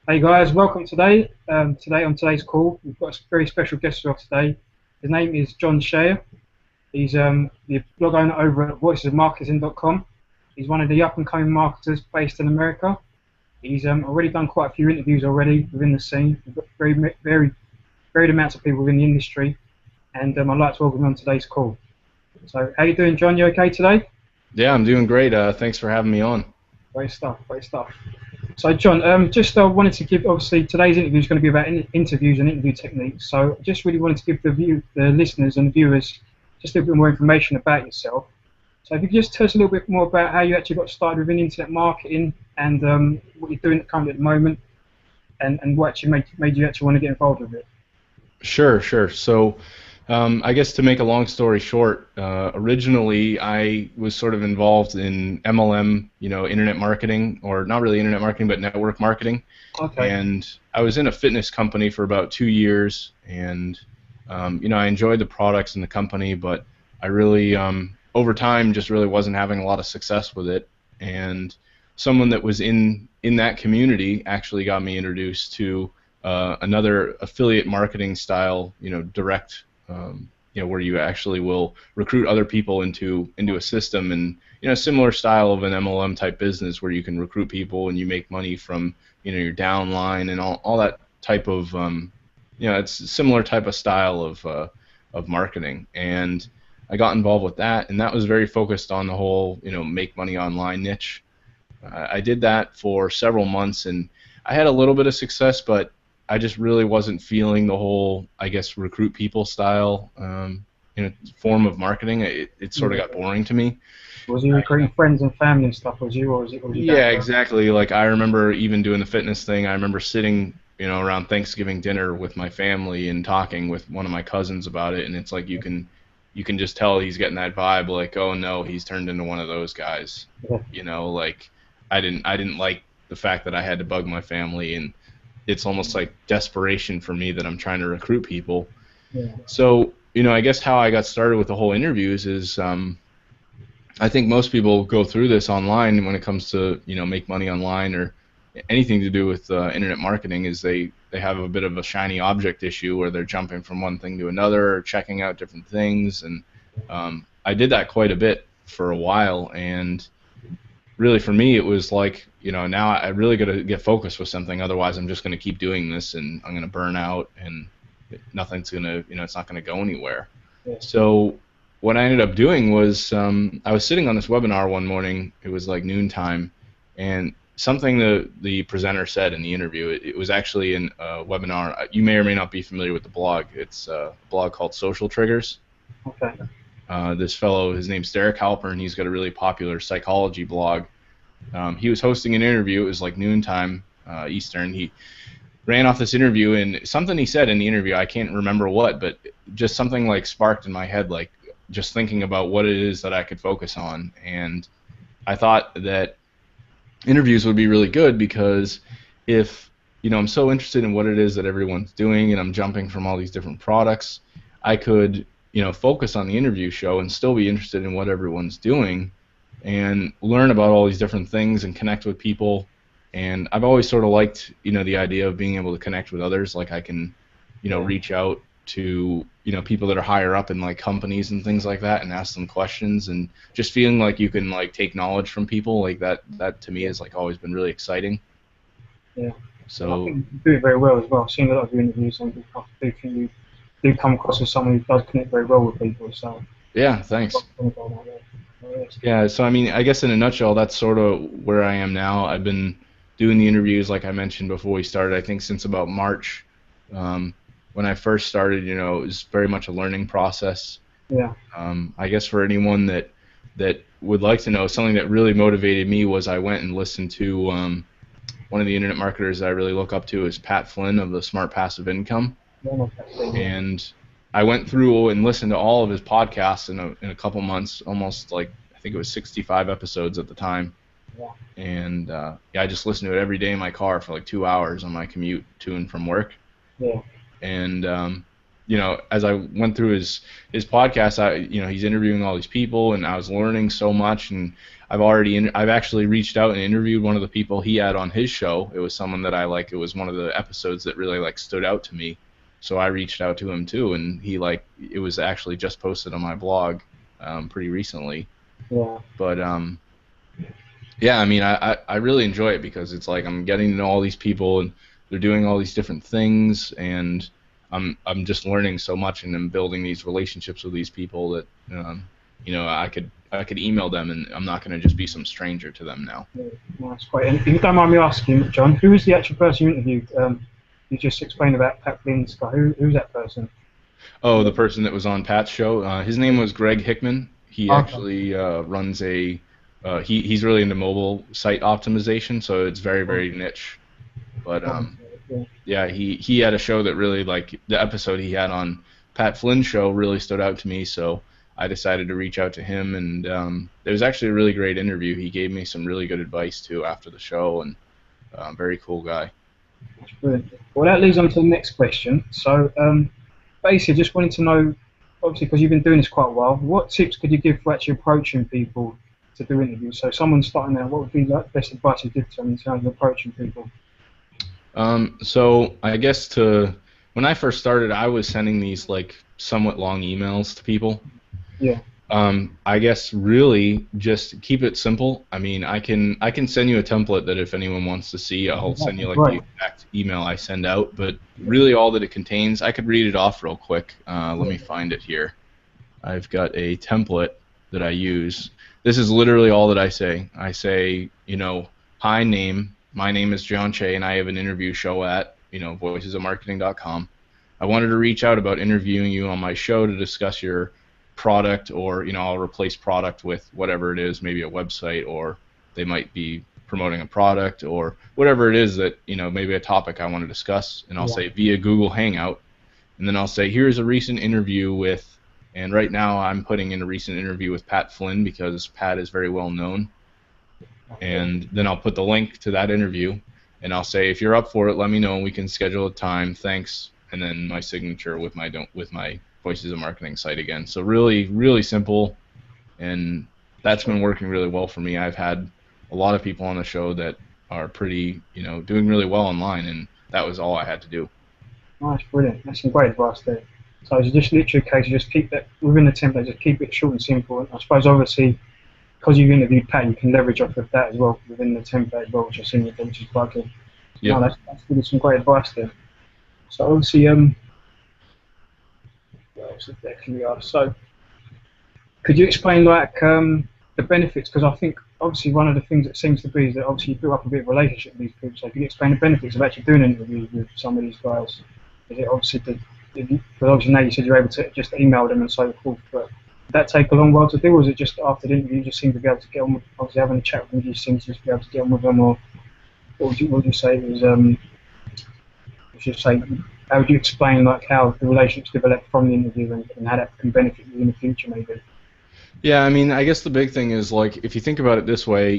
Hey guys, welcome today. Today on today's call, we've got a very special guest with us today. His name is John Shea. He's the blog owner over at voicesofmarketing.com. He's one of the up-and-coming marketers based in America. He's already done quite a few interviews already within the scene. We've got very varied amounts of people within the industry, and I'd like to welcome him on today's call. So, how you doing, John? You okay today? Yeah, I'm doing great. Thanks for having me on. Great stuff, great stuff. So, John, just wanted to give, obviously, today's interview is going to be about interviews and interview techniques. So, just really wanted to give the listeners and viewers just a little bit more information about yourself. So, if you could just tell us a little bit more about how you actually got started within internet marketing and what you're doing currently at the moment, and what actually made you actually want to get involved with it. Sure. So, I guess to make a long story short, originally I was sort of involved in MLM, internet marketing, or not really internet marketing, but network marketing. Okay. And I was in a fitness company for about 2 years, and I enjoyed the products in the company, but I really, over time, just really wasn't having a lot of success with it. And someone that was in that community actually got me introduced to another affiliate marketing style, direct, where you actually will recruit other people into a system, and similar style of an MLM type business where you can recruit people and you make money from your downline and all that type of it's a similar type of style of marketing. And I got involved with that, and that was very focused on the whole make money online niche. I did that for several months, and I had a little bit of success, but I just really wasn't feeling the whole, I guess, recruit people style form of marketing. It sort of got boring to me. Was you recruiting friends and family and stuff? Was you, or was it? Yeah, exactly. Like I remember even doing the fitness thing. I remember sitting, around Thanksgiving dinner with my family and talking with one of my cousins about it, and it's like you can just tell he's getting that vibe, like, oh no, he's turned into one of those guys. Yeah. Like I didn't like the fact that I had to bug my family, and it's almost like desperation for me that I'm trying to recruit people. Yeah. So, I guess how I got started with the whole interviews is I think most people go through this online when it comes to, make money online or anything to do with internet marketing, is they have a bit of a shiny object issue where they're jumping from one thing to another or checking out different things. And I did that quite a bit for a while, and really for me it was like, now I really got to get focused with something, otherwise I'm just going to keep doing this and I'm going to burn out and nothing's going to, it's not going to go anywhere. Yeah. So what I ended up doing was I was sitting on this webinar one morning, it was like noontime, and something the presenter said in the interview, it was actually in a webinar. You may or may not be familiar with the blog. It's a blog called Social Triggers. Okay. This fellow, his name's Derek Halpern, he's got a really popular psychology blog. He was hosting an interview. It was like noontime Eastern. He ran off this interview, and something he said in the interview, I can't remember what, but just something like sparked in my head, like just thinking about what it is that I could focus on. And I thought that interviews would be really good, because if I'm so interested in what it is that everyone's doing and I'm jumping from all these different products, I could focus on the interview show and still be interested in what everyone's doing and learn about all these different things and connect with people. And I've always sort of liked, the idea of being able to connect with others. Like I can, reach out to, people that are higher up in like companies and things like that and ask them questions, and just feeling like you can like take knowledge from people like that to me has like always been really exciting. Yeah. So I think you do it very well as well. I've seen a lot of your interviews, and I do think you do come across as someone who does connect very well with people. So yeah, thanks. Yeah, so I mean, I guess in a nutshell, that's sort of where I am now. I've been doing the interviews, like I mentioned before we started, I think since about March. When I first started, it was very much a learning process. Yeah. I guess for anyone that would like to know, something that really motivated me was I went and listened to one of the internet marketers that I really look up to is Pat Flynn of the Smart Passive Income. And I went through and listened to all of his podcasts in a couple months, almost like I think it was 65 episodes at the time. Yeah. And I just listened to it every day in my car for like 2 hours on my commute to and from work. Yeah. And as I went through his podcast, he's interviewing all these people, and I was learning so much. And I've actually reached out and interviewed one of the people he had on his show. It was someone that I like. It was one of the episodes that really like stood out to me. So I reached out to him too, and it was actually just posted on my blog pretty recently. Yeah. But yeah, I mean, I really enjoy it because it's like I'm getting to know all these people, and they're doing all these different things, and I'm just learning so much, and I'm building these relationships with these people that I could email them, and I'm not going to just be some stranger to them now. Yeah, well, that's great. And if you don't mind me asking, John, who was the actual person you interviewed? You just explained about Pat Flynn's guy. Who's that person? Oh, the person that was on Pat's show. His name was Greg Hickman. He actually runs he's really into mobile site optimization, so it's very, very niche. But yeah, he had a show that really, like, the episode he had on Pat Flynn's show really stood out to me, so I decided to reach out to him, and it was actually a really great interview. He gave me some really good advice too after the show, and very cool guy. That's brilliant. Well, that leads on to the next question. So basically, just wanted to know, obviously, because you've been doing this quite a while, what tips could you give for actually approaching people to do interviews? So someone starting out, what would be the best advice you give to them in terms of approaching people? So I guess when I first started, I was sending these like somewhat long emails to people. Yeah. I guess really just keep it simple. I mean, I can send you a template that if anyone wants to see, I'll send you like the exact email I send out. But really, all that it contains, I could read it off real quick. Let me find it here. I've got a template that I use. This is literally all that I say. I say, hi, name. My name is John Shea, and I have an interview show at, voicesofmarketing.com. I wanted to reach out about interviewing you on my show to discuss your product, or I'll replace product with whatever it is, maybe a website, or they might be promoting a product, or whatever it is that maybe a topic I want to discuss, and I'll say via Google Hangout, and then I'll say here's a recent interview with, and right now I'm putting in a recent interview with Pat Flynn because Pat is very well known, and then I'll put the link to that interview, and I'll say if you're up for it, let me know and we can schedule a time, thanks, and then my signature with my Voices of Marketing site again. So really, really simple, and that's been working really well for me. I've had a lot of people on the show that are pretty, doing really well online, and that was all I had to do. Nice, brilliant. That's some great advice there. So it's just literally a case of just keep that within the template, just keep it short and simple. And I suppose obviously, because you've interviewed Pat, you can leverage off of that as well within the template as well, which is quite good. Yeah. No, that's really some great advice there. So obviously, so could you explain the benefits? Because I think obviously one of the things that seems to be is that obviously you build up a bit of a relationship with these people. So could you explain the benefits of actually doing an interview with some of these guys? Is it obviously because obviously now you said you're able to just email them and so forth, but did that take a long while to do, or was it just after the interview you just seem to be able to get on with, obviously having a chat with them, you just seem to just be able to get on with them, or what would you say it was, how would you explain how the relationships develop from the interview and how that can benefit you in the future maybe? Yeah, I mean, I guess the big thing is, like, if you think about it this way,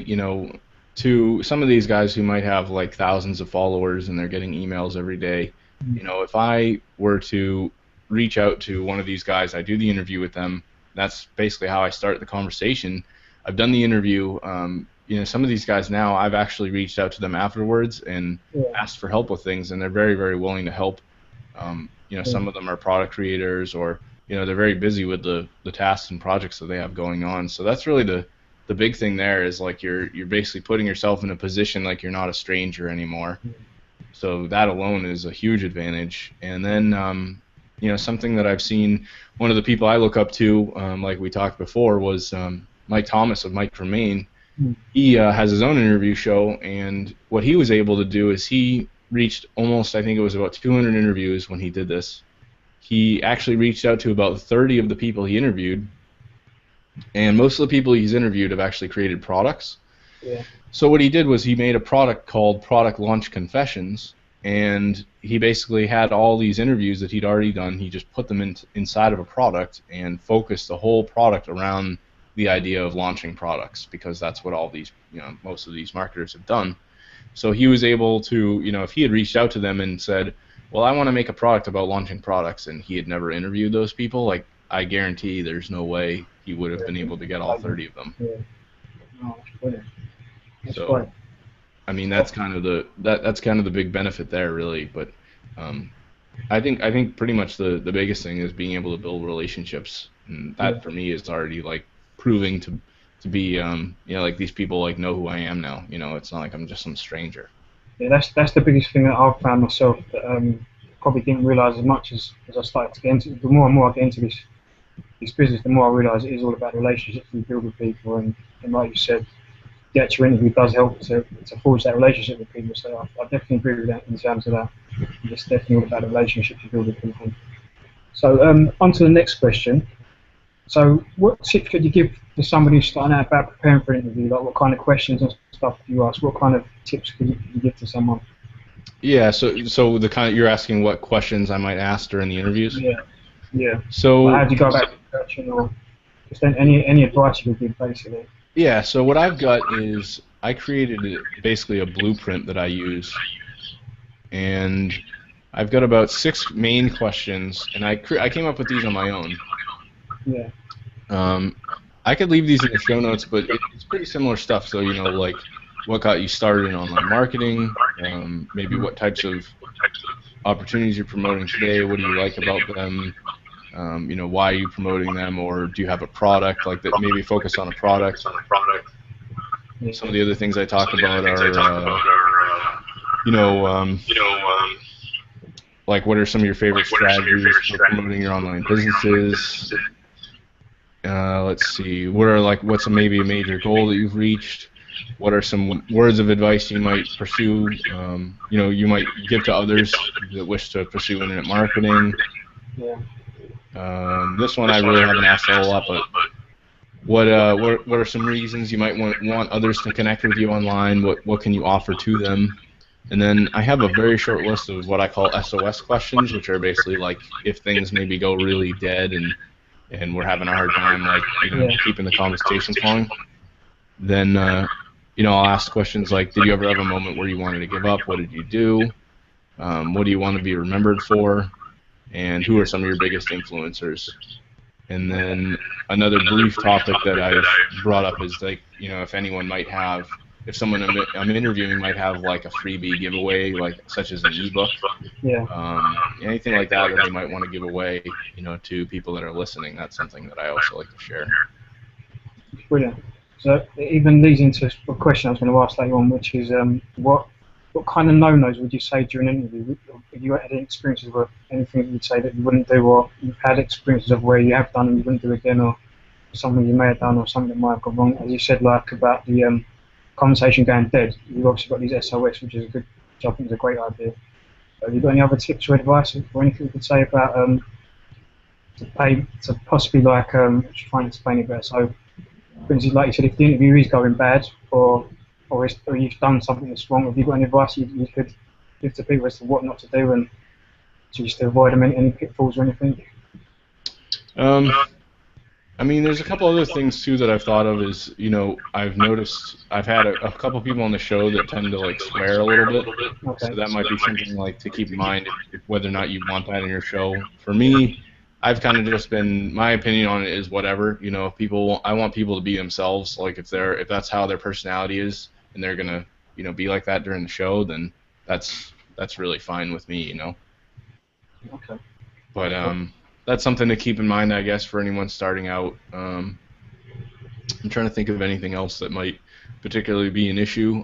to some of these guys who might have like thousands of followers and they're getting emails every day, if I were to reach out to one of these guys, I do the interview with them, that's basically how I start the conversation. I've done the interview. Some of these guys now, I've actually reached out to them afterwards and asked for help with things, and they're very, very willing to help. Some of them are product creators, or they're very busy with the tasks and projects that they have going on. So that's really the big thing there is, like, you're basically putting yourself in a position like you're not a stranger anymore. So that alone is a huge advantage. And then something that I've seen, one of the people I look up to, like we talked before, was Mike Thomas of Mike from Maine. He has his own interview show, and what he was able to do is he reached almost, I think it was about 200 interviews when he did this. He actually reached out to about 30 of the people he interviewed, and most of the people he's interviewed have actually created products. Yeah. So what he did was he made a product called Product Launch Confessions, and he basically had all these interviews that he'd already done. He just put them inside of a product and focused the whole product around the idea of launching products, because that's what all these, most of these marketers have done. So he was able to, if he had reached out to them and said, well, I want to make a product about launching products, and he had never interviewed those people, like, I guarantee there's no way he would have been able to get all 30 of them. Yeah. Oh, that's brilliant. That's So, great. I mean, that's kind of that's kind of the big benefit there, really. But um, I think pretty much the biggest thing is being able to build relationships, and Yeah. that for me is already like proving to be like these people like know who I am now. It's not like I'm just some stranger. Yeah, that's the biggest thing that I've found myself that probably didn't realise as much as I started to get into. The more and more I get into this business, the more I realise it is all about relationships you build with people, and like you said, the actual interview does help to forge that relationship with people. So I definitely agree with that in terms of that. It's definitely all about the relationships you build with people. So on to the next question. So what tips could you give to somebody who's starting out about preparing for an interview? Like what kind of questions and stuff do you ask? What kind of tips could you give to someone? Yeah. So the kind you're asking what questions I might ask during the interviews. Yeah, yeah. Like So how do you go about researching, or just any advice you could give, basically? yeah. So what I've got is I created basically a blueprint that I use, and I've got about 6 main questions, and I came up with these on my own. Yeah, Um, I could leave these in the show notes, but it's pretty similar stuff. So, like what got you started in online marketing, maybe what types of opportunities you're promoting today, what do you like about them, why are you promoting them, or do you have a product like that? Maybe focus on a product. yeah, Some of the other things I talk about are, you know, um, like what are some of your favorite strategies for promoting your online businesses? Let's see. What's maybe a major goal that you've reached? What are some words of advice you might pursue? You might give to others that wish to pursue internet marketing. yeah. This one I really haven't asked a whole lot, but what are some reasons you might want others to connect with you online? What can you offer to them? And then I have a very short list of what I call SOS questions, which are basically like if things maybe go really dead and we're having a hard time, like keeping the conversation flowing, then I'll ask questions like, did you ever have a moment where you wanted to give up? What did you do? What do you want to be remembered for? And who are some of your biggest influencers? And then another brief topic that I've brought up is like, if anyone might have, if someone I'm interviewing might have like a freebie giveaway, like such as an ebook, Yeah. anything like that they might want to give away, to people that are listening. That's something that I also like to share. Brilliant. So it even leads into a question I was going to ask later on, which is what kind of no-nos would you say during an interview? Have you had any experiences of anything that you'd say that you wouldn't do, or you've had experiences of where you have done and you wouldn't do again, or something you may have done or something that might have gone wrong? As you said, like about the conversation going dead, you've obviously got these SOS, which is which I think is a great idea. Have you got any other tips or advice or anything you could say about to possibly just try and explain it better? So, for instance, like you said, if the interview is going bad or you've done something that's wrong, have you got any advice you could give to people as to what not to do and to just avoid any pitfalls or anything? I mean, there's a couple other things too that I've thought of. Is I've noticed I've had a couple people on the show that tend to like swear a little bit, Okay. so that might be something like to keep in mind if whether or not you want that in your show. For me, I've kind of just been, my opinion on it is whatever. I want people to be themselves. Like if that's how their personality is and they're gonna be like that during the show, then that's really fine with me. Okay. But that's something to keep in mind, I guess, for anyone starting out. I'm trying to think of anything else that might particularly be an issue.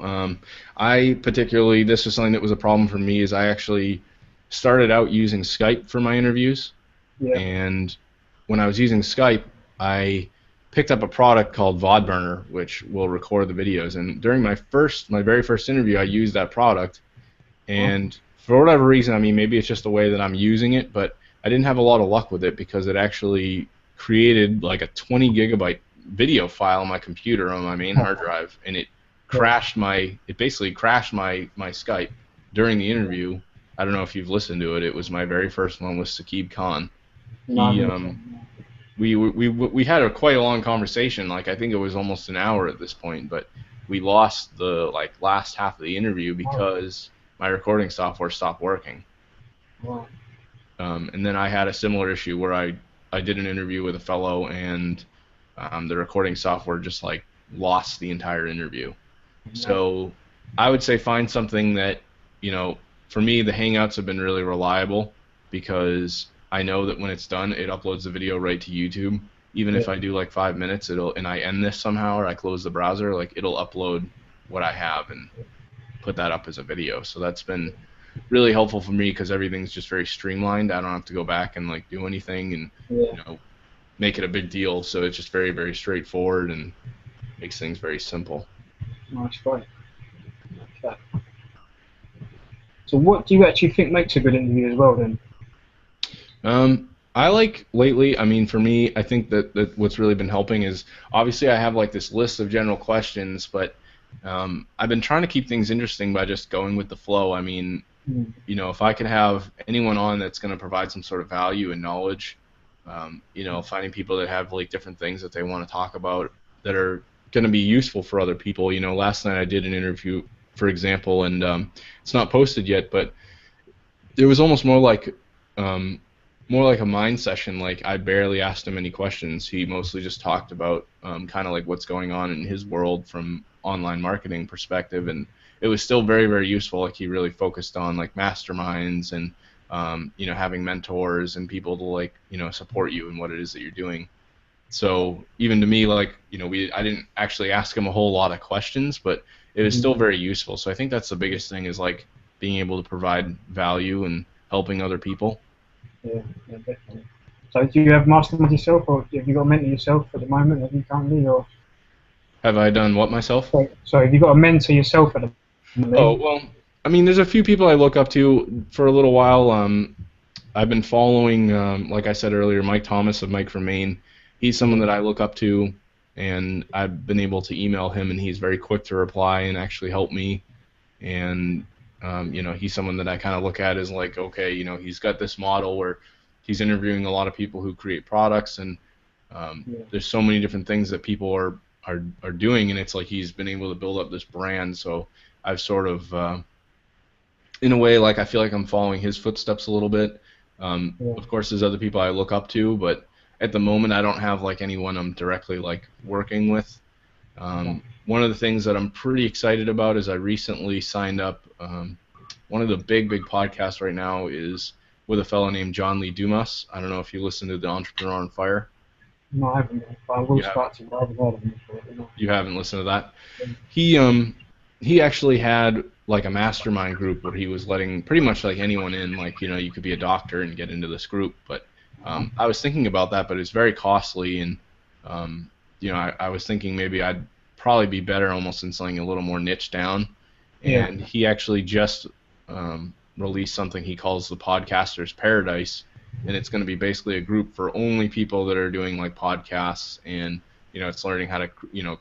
This was something that was a problem for me, is I actually started out using Skype for my interviews. Yeah. And when I was using Skype, I picked up a product called VodBurner, which will record the videos. And during my very first interview, I used that product. And for whatever reason, I mean, maybe it's just the way that I'm using it, but I didn't have a lot of luck with it because it actually created like a 20 gigabyte video file on my computer on my main hard drive, and it basically crashed my Skype during the interview. I don't know if you've listened to it. It was my very first one with Saqib Khan. We had quite a long conversation. Like I think it was almost an hour at this point, but we lost the last half of the interview because my recording software stopped working. Wow. And then I had a similar issue where I did an interview with a fellow, and the recording software just like lost the entire interview. No. So I would say find something that, for me, the Hangouts have been really reliable because I know that when it's done, it uploads the video right to YouTube. Even if Yeah. I do like 5 minutes, and I end this somehow or I close the browser, like it'll upload what I have and put that up as a video. So that's been really helpful for me because everything's just very streamlined. I don't have to go back and like do anything and Yeah. you know make it a big deal. So it's just very, very straightforward and makes things very simple. Nice, great. Okay. So what do you actually think makes a good interview as well then? I like lately, I mean, for me, I think that what's really been helping is obviously I have like this list of general questions, but I've been trying to keep things interesting by just going with the flow. I mean, Mm. if I could have anyone on that's going to provide some sort of value and knowledge, finding people that have like different things that they want to talk about that are going to be useful for other people. Last night I did an interview, for example, and it's not posted yet, but it was almost um, more like a mind session. Like I barely asked him any questions. He mostly just talked about kind of like what's going on in his world from online marketing perspective, and it was still very, very useful. Like he really focused on like masterminds and having mentors and people to like support you in what it is that you're doing. So even to me, like I didn't actually ask him a whole lot of questions, but it was Mhm. still very useful. So I think that's the biggest thing is like being able to provide value and helping other people. Yeah, yeah, definitely. So do you have masterminds yourself, or have you got a mentor yourself at the moment? Have you currently, or Have I done what myself? so have you got a mentor yourself at the Oh, moment? well, I mean, there's a few people I look up to for a little while. I've been following, like I said earlier, Mike Thomas of Mike from Maine. He's someone that I look up to, and I've been able to email him, and he's very quick to reply and actually help me. And he's someone that I kind of look at as like, okay, he's got this model where he's interviewing a lot of people who create products, and Yeah, there's so many different things that people are doing, and it's like he's been able to build up this brand. So I've sort of, in a way, like I feel like I'm following his footsteps a little bit. yeah, Of course, there's other people I look up to, but at the moment, I don't have like anyone I'm directly like working with. okay. One of the things that I'm pretty excited about is I recently signed up. One of the big, big podcasts right now is with a fellow named John Lee Dumas. I don't know if you listen to the Entrepreneur on Fire. No, I haven't, but I will You haven't. start to. But I haven't heard of them before. You know. You haven't listened to that. He actually had like a mastermind group where he was letting pretty much like anyone in. Like you could be a doctor and get into this group. But I was thinking about that, but it's very costly, and I was thinking maybe I'd probably be better almost in something a little more niche down. Yeah, And he actually just released something he calls the Podcaster's Paradise, and it's going to be basically a group for only people that are doing like podcasts, and it's learning how to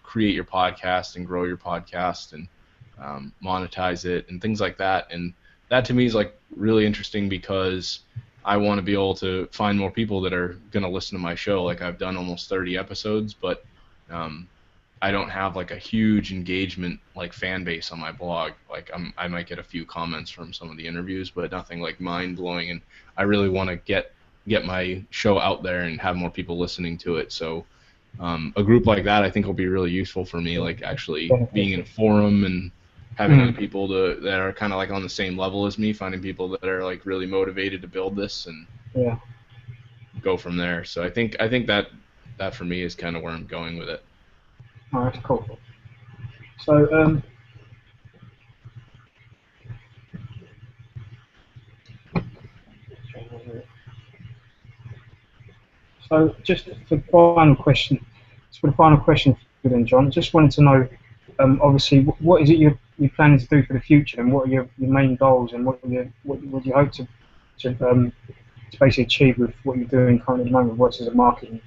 create your podcast and grow your podcast and monetize it and things like that. And that to me is like really interesting because I want to be able to find more people that are going to listen to my show. Like I've done almost 30 episodes, but um, I don't have like a huge engagement like fan base on my blog. Like I might get a few comments from some of the interviews, but nothing like mind blowing. And I really want to get my show out there and have more people listening to it. So a group like that I think will be really useful for me. Like actually being in beneficial. a forum and having other Mm. people that are kind of like on the same level as me, finding people that are like really motivated to build this and Yeah, go from there. So I think that for me is kind of where I'm going with it. oh, that's cool. So so just for the final question, for the final question for you then, John, just wanted to know, obviously, what is it you're planning to do for the future, and what are your main goals, and what do you hope to basically achieve with what you're doing currently at the moment, what's as a marketing?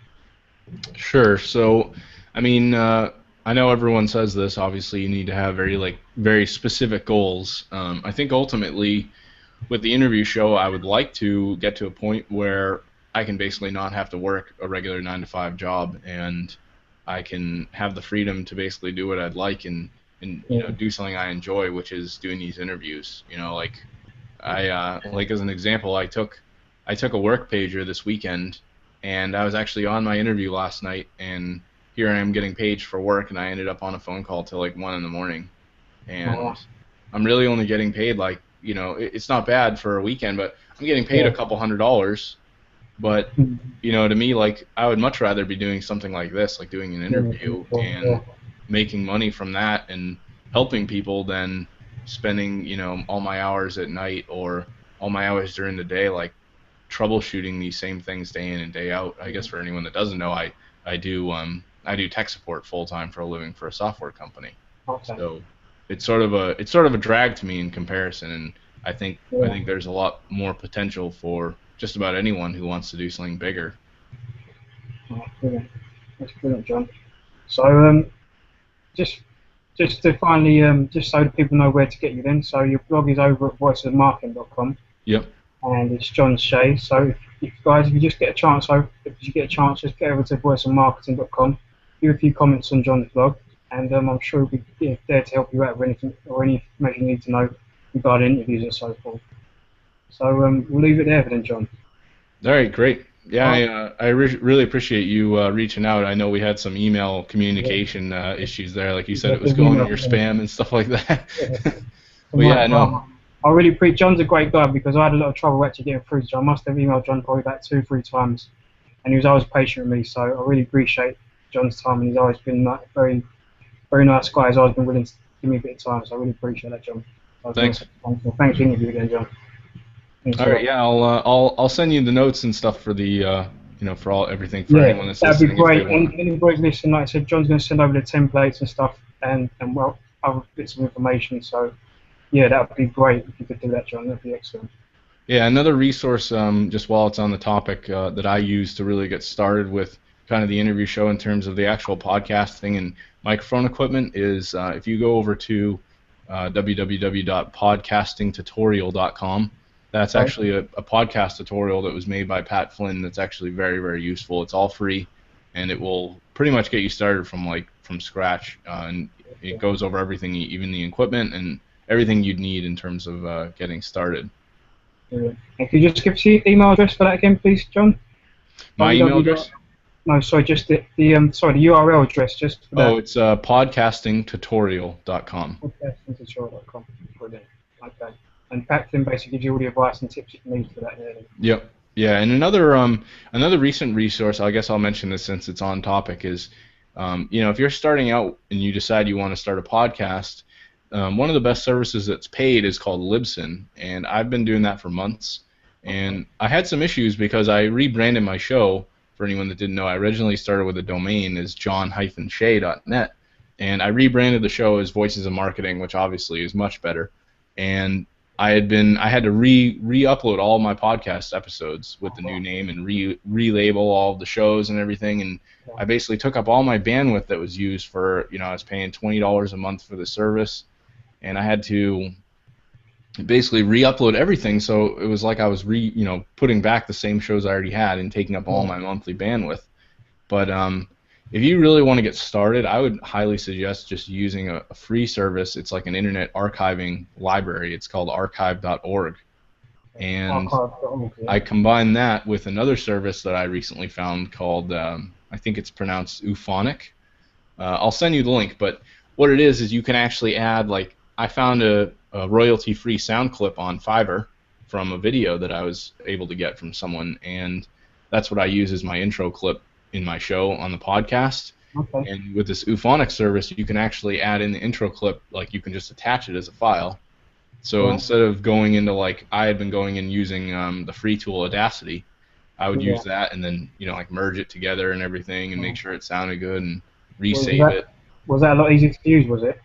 Sure. So, I mean, I know everyone says this. Obviously, you need to have very specific goals. I think ultimately, with the interview show, I would like to get to a point where I can basically not have to work a regular 9 to 5 job, and I can have the freedom to basically do what I'd like and Yeah, do something I enjoy, which is doing these interviews. Like like as an example, I took a work pager this weekend, and I was actually on my interview last night, and here I am getting paged for work, and I ended up on a phone call till like 1 in the morning, Oh, and I'm really only getting paid like, it's not bad for a weekend, but I'm getting paid yeah. a couple $100. But to me, like, I would much rather be doing something like this, like doing an interview Yeah. and making money from that and helping people than spending, all my hours at night or all my hours during the day, like troubleshooting these same things day in and day out. I guess for anyone that doesn't know, I do tech support full time for a living for a software company. Okay. So it's sort of a drag to me in comparison, and I Yeah. think there's a lot more potential for just about anyone who wants to do something bigger. Oh, brilliant. That's brilliant, John. So, just just to finally, just so that people know where to get you then. So your blog is over at voicesofmarketing.com, Yep. and it's John Shea. So if guys, if you just get a chance, just get over to voicesofmarketing.com, leave a few comments on John's blog, and I'm sure he'll be there to help you out with anything or any information you need to know regarding interviews and so forth. So we'll leave it there then, John. All right, great. Yeah, All right. I really appreciate you reaching out. I know we had some email Yeah. communication issues there. Like you said, Yeah, it was there's going in email. your spam and stuff like that. Yeah. But yeah, no. I really appreciate. John's a great guy because I had a lot of trouble actually getting through to John. I must have emailed John probably about 2 or 3 times, and he was always patient with me. So I really appreciate John's time, and he's always been like very, very nice guy. He's always been willing to give me a bit of time. So I really appreciate that, John. So Thanks. thanks for the interview again, John. Thanks All a right, lot. yeah, I'll send you the notes and stuff for the for everything for Yeah, anyone that's that'd be listening if they great. want. Anybody's listening, like I said, John's going to send over the templates and stuff, and well, other bits of information. So yeah, that would be great if you could do that, John. That'd be excellent. Yeah, another resource, just while it's on the topic, that I use to really get started with kind of the interview show in terms of the actual podcasting and microphone equipment is if you go over to www.podcastingtutorial.com. That's Okay. actually a podcast tutorial that was made by Pat Flynn that's actually very, very useful. It's all free, and it will pretty much get you started from scratch, and it goes over everything, even the equipment and everything you'd need in terms of getting started. Brilliant. And could you just give us the email address for that again, please, John? My email address? No, sorry, just the URL address, just for that. Oh, it's podcastingtutorial.com. Podcastingtutorial.com. Brilliant. Okay. And Paxton basically gives you all the advice and tips you need for that. Really. Yep. Yeah, and another recent resource, I guess I'll mention this since it's on topic, is if you're starting out and you decide you want to start a podcast, one of the best services that's paid is called Libsyn, and I've been doing that for months. And I had some issues because I rebranded my show. For anyone that didn't know, I originally started with a domain as john-shay.net, and I rebranded the show as Voices of Marketing, which obviously is much better. And I had to re-upload all my podcast episodes with the new name and relabel all of the shows and everything, and I basically took up all my bandwidth that was used for, I was paying $20 a month for the service, and I had to basically re-upload everything, so it was like I was putting back the same shows I already had and taking up all my monthly bandwidth. But if you really want to get started, I would highly suggest just using a free service. It's like an internet archiving library. It's called archive.org. And I combined that with another service that I recently found called, I think it's pronounced Euphonic. I'll send you the link, but what it is you can actually add, like, I found a royalty-free sound clip on Fiverr from a video that I was able to get from someone, and that's what I use as my intro clip in my show on the podcast. Okay. And with this Euphonic service, you can actually add in the intro clip, like you can just attach it as a file. So instead of going into, like, I had been going and using the free tool Audacity, I would use that and then, like merge it together and everything and make sure it sounded good and resave it. Was that a lot easier to use, was it?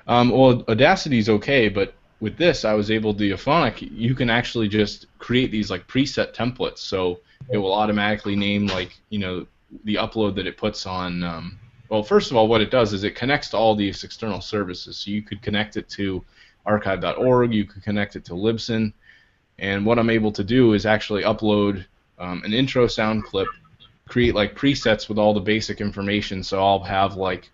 Well, Audacity's okay, but with this, I was able to, Euphonic, you can actually just create these like preset templates, so it will automatically name, like, the upload that it puts on. Well, first of all, what it does is it connects to all these external services, so you could connect it to archive.org, you could connect it to Libsyn, and what I'm able to do is actually upload an intro sound clip, create like presets with all the basic information, so I'll have like,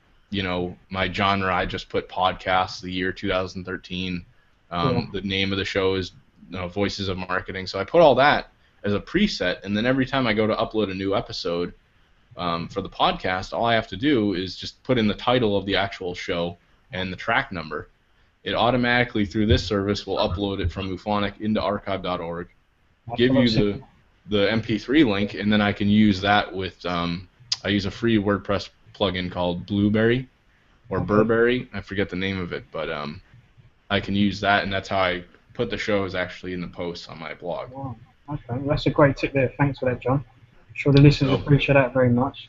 my genre, I just put podcast, the year 2013. The name of the show is voices of marketing. So I put all that as a preset, and then every time I go to upload a new episode for the podcast, all I have to do is just put in the title of the actual show and the track number. It automatically, through this service, will upload it from Uphonic into archive.org, give you the MP3 link, and then I can use that with, I use a free WordPress plugin called Blueberry, or Burberry, I forget the name of it, but I can use that, and that's how I put the shows actually in the posts on my blog. Wow. Okay, well, that's a great tip there. Thanks for that, John. I'm sure the listeners appreciate that very much.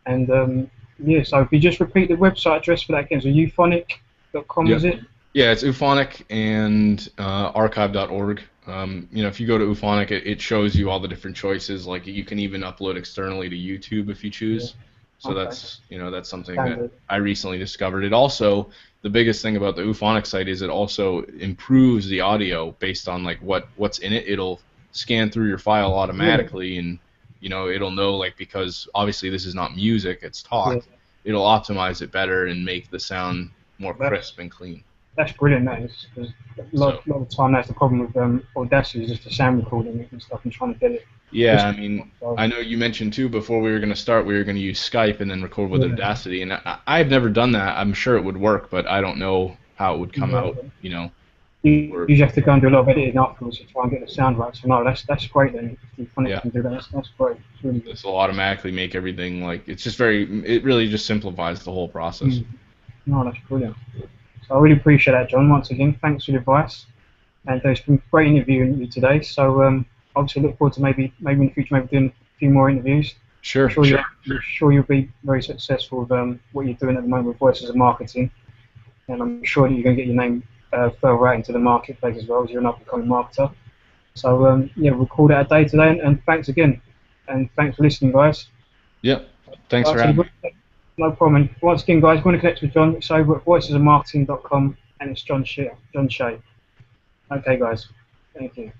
And yeah, so if you just repeat the website address for that again, so euphonic.com, is it? Yeah, it's Uphonic and archive.org. If you go to Uphonic, it shows you all the different choices. Like you can even upload externally to YouTube if you choose. Yeah. So that's something that I recently discovered. It also, the biggest thing about the Uphonic site is it also improves the audio based on like what's in it. It'll scan through your file automatically, and it'll know, like, because obviously this is not music, it's talk. Yeah. It'll optimize it better and make the sound more crisp and clean. That's brilliant, that is, because a lot of the time that's the problem with Audacity, is just the sound recording and stuff and trying to get it. Yeah, I mean, I know you mentioned too before we were going to start, we were going to use Skype and then record with Audacity, and I've never done that. I'm sure it would work, but I don't know how it would come out, You usually have to go and do a lot of editing afterwards to try and get the sound right. So no, that's great then. If you can do that, that's great. It's really good. This will automatically make everything, like, it really just simplifies the whole process. No, that's brilliant. So I really appreciate that, John. Once again, thanks for the advice, and it's been great interviewing you today. So obviously look forward to maybe in the future doing a few more interviews. Sure. I'm sure you'll be very successful with what you're doing at the moment with Voices of Marketing, and I'm sure that you're going to get your name further out into the marketplace as well, as you're an up-and-coming marketer. So we'll call that a day today, and thanks again, and thanks for listening, guys. Yep. Thanks for having me. No problem. And once again, guys, if you want to connect with John, it's over at voicesofmarketing.com, and it's John Shea. Okay, guys. Thank you.